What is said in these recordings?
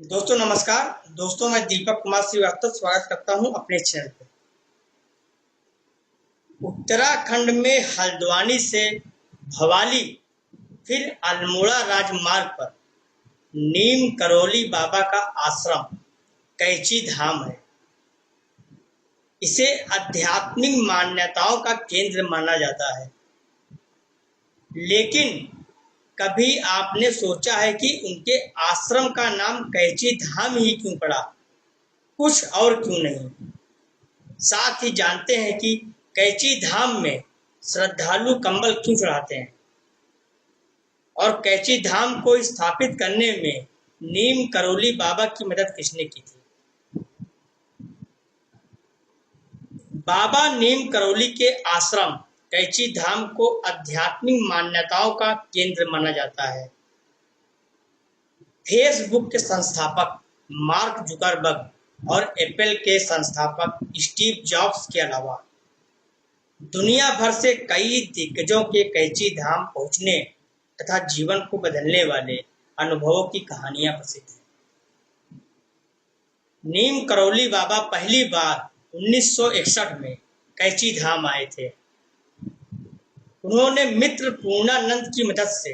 दोस्तों नमस्कार। दोस्तों मैं दीपक कुमार श्रीवास्तव स्वागत करता हूं अपने चैनल पे। उत्तराखंड में हल्द्वानी से भवाली फिर अल्मोड़ा राजमार्ग पर नीम करौली बाबा का आश्रम कैची धाम है। इसे आध्यात्मिक मान्यताओं का केंद्र माना जाता है, लेकिन कभी आपने सोचा है कि उनके आश्रम का नाम कैची धाम ही क्यों पड़ा, कुछ और क्यों नहीं? साथ ही जानते हैं कि कैची धाम में श्रद्धालु कंबल क्यों चढ़ाते हैं और कैची धाम को स्थापित करने में नीम करौली बाबा की मदद किसने की थी। बाबा नीम करौली के आश्रम कैची धाम को आध्यात्मिक मान्यताओं का केंद्र माना जाता है। फेसबुक के संस्थापक मार्क जुकरबर्ग और एप्पल के संस्थापक स्टीव जॉब्स के अलावा दुनिया भर से कई दिग्गजों के कैची धाम पहुंचने तथा जीवन को बदलने वाले अनुभवों की कहानियां प्रसिद्ध हैं। नीम करौली बाबा पहली बार 1961 में कैची धाम आए थे। उन्होंने मित्र पूर्णानंद की मदद से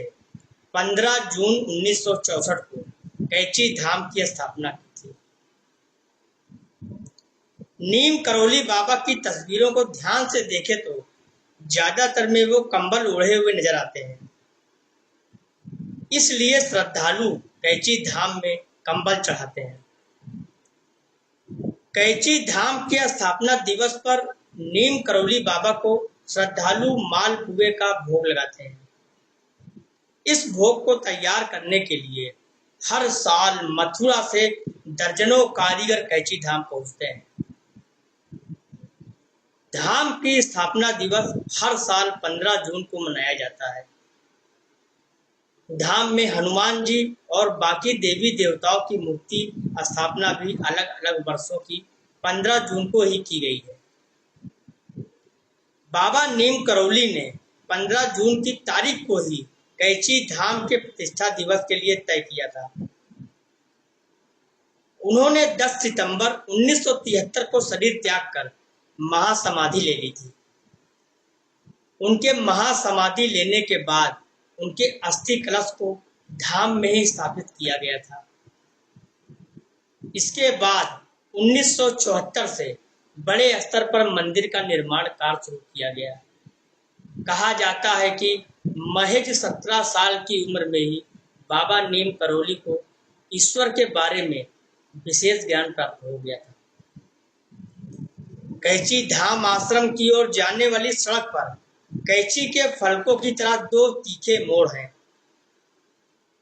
15 जून 1964 को कैची धाम की स्थापना की थी। नीम करौली बाबा की तस्वीरों को ध्यान से देखें तो ज्यादातर में वो कंबल ओढ़े हुए नजर आते हैं, इसलिए श्रद्धालु कैची धाम में कंबल चढ़ाते हैं। कैची धाम के स्थापना दिवस पर नीम करौली बाबा को श्रद्धालु मालपुए का भोग लगाते हैं। इस भोग को तैयार करने के लिए हर साल मथुरा से दर्जनों कारीगर कैची धाम पहुंचते हैं। धाम की स्थापना दिवस हर साल 15 जून को मनाया जाता है। धाम में हनुमान जी और बाकी देवी देवताओं की मूर्ति स्थापना भी अलग अलग वर्षों की 15 जून को ही की गई है। बाबा नीम करौली ने 15 जून की तारीख को ही कैची धाम के प्रतिष्ठा दिवस के लिए तय किया था। उन्होंने 10 सितंबर 1973 को शरीर त्याग कर महासमाधि ले ली थी। उनके महासमाधि लेने के बाद उनके अस्थि कलश को धाम में ही स्थापित किया गया था। इसके बाद 1974 से बड़े स्तर पर मंदिर का निर्माण कार्य शुरू किया गया। कहा जाता है कि महज 17 साल की उम्र में ही बाबा नीम करौली को ईश्वर के बारे में विशेष ज्ञान प्राप्त हो गया था। कैची धाम आश्रम की ओर जाने वाली सड़क पर कैची के फलकों की तरह 2 तीखे मोड़ हैं।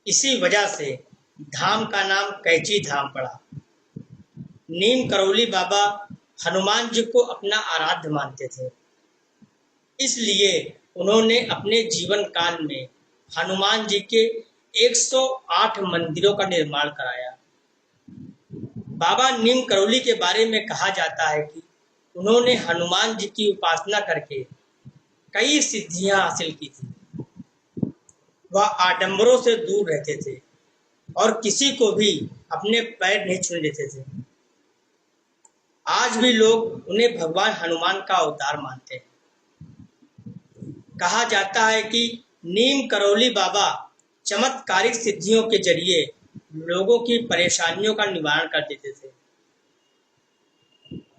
इसी वजह से धाम का नाम कैची धाम पड़ा। नीम करौली बाबा हनुमान जी को अपना आराध्य मानते थे, इसलिए उन्होंने अपने जीवन काल में हनुमान जी के 108 मंदिरों का निर्माण कराया। बाबा नीम करौली के बारे में कहा जाता है कि उन्होंने हनुमान जी की उपासना करके कई सिद्धियां हासिल की थी। वह आडंबरों से दूर रहते थे और किसी को भी अपने पैर नहीं छूने देते थे। आज भी लोग उन्हें भगवान हनुमान का अवतार मानते हैं। कहा जाता है कि नीम करौली बाबा चमत्कारिक सिद्धियों के जरिए लोगों की परेशानियों का निवारण कर देते थे।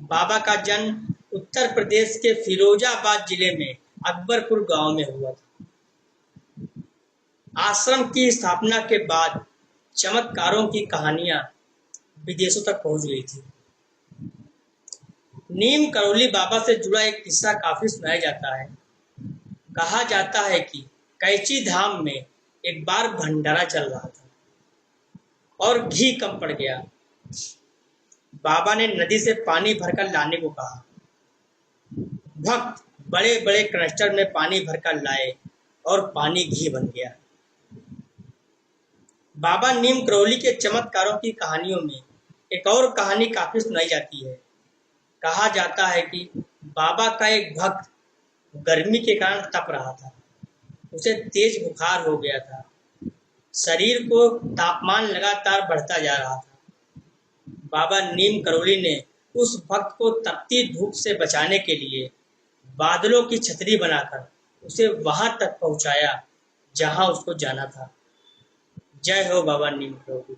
बाबा का जन्म उत्तर प्रदेश के फिरोजाबाद जिले में अकबरपुर गांव में हुआ था। आश्रम की स्थापना के बाद चमत्कारों की कहानियां विदेशों तक पहुंच गई थी। नीम करौली बाबा से जुड़ा एक किस्सा काफी सुनाया जाता है। कहा जाता है कि कैची धाम में एक बार भंडारा चल रहा था और घी कम पड़ गया। बाबा ने नदी से पानी भरकर लाने को कहा। भक्त बड़े बड़े कनस्टर में पानी भरकर लाए और पानी घी बन गया। बाबा नीम करौली के चमत्कारों की कहानियों में एक और कहानी काफी सुनाई जाती है। कहा जाता है कि बाबा का एक भक्त गर्मी के कारण तप रहा था। उसे तेज बुखार हो गया था। शरीर को तापमान लगातार बढ़ता जा रहा था। बाबा नीम करोली ने उस भक्त को तपती धूप से बचाने के लिए बादलों की छतरी बनाकर उसे वहां तक पहुंचाया जहां उसको जाना था। जय हो बाबा नीम करोली।